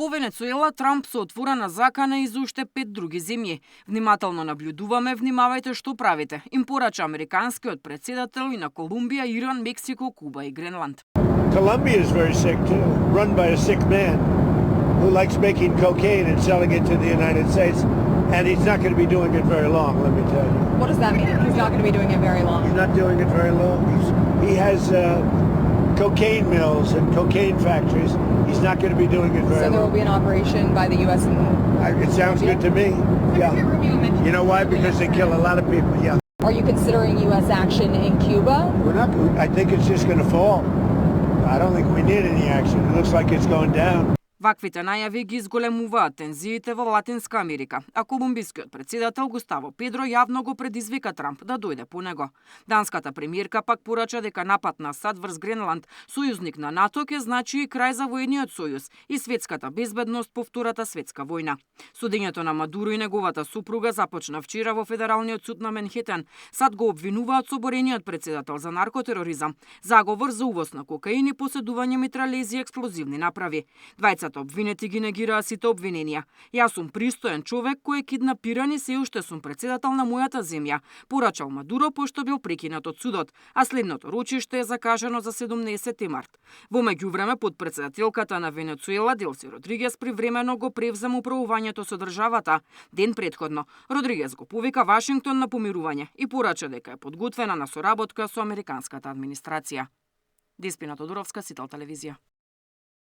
По Венецуела, Трамп се отворена закана и за уште 5 други земји. Внимателно наблюдуваме, внимавајте што правите. Им порача американскиот председател и на Колумбија, Иран, Мексико, Куба и Гренланд. Colombia is very sick too, run by a sick man who likes making cocaine and selling it to the United States. And he's not going to be doing it very long, let me tell you. What does that mean? He's not going to be doing it very long? He's not doing it very long. He has cocaine mills and cocaine factories. He's not going to be doing it very long. So there will be an operation by the U.S. and it sounds good to me. Yeah. You know why? Because they kill a lot of people, yeah. Are you considering U.S. action in Cuba? We're not. I think it's just going to fall. I don't think we need any action. It looks like it's going down. Ваквите најави ги изголемуваат тензиите во Латинска Америка, а колумбискиот председател Густаво Педро јавно го предизвика Трамп да дојде по него. Данската премиерка пак порача дека напад на САД врз Гренланд, сојузник на НАТО, ќе значи и крај за воениот сојуз и светската безбедност по Втората светска војна. Судењето на Мадуро и неговата супруга започна вчера во Федералниот суд на Менхетен. САД го обвинуваат соборениот председател за наркотероризам, заговор за увоз на кокаин и поседување митралези и експлозивни направи. Двајцата обвинети ги негираа сите обвиненија. Јас сум пристоен човек кој е киднапиран и се уште сум председател на мојата земја, порачал Мадуро пошто бил прекинат од судот, а следното рочиште е закажано за 17 март. Во меѓувреме, подпредседателката на Венецуела Делси Родригес привремено го превзема управувањето со државата. Ден претходно, Родригес го повика Вашингтон на помирување и порача дека е подготвена на соработка со американската администрација. Деспина Тодоровска, Сител телевизија.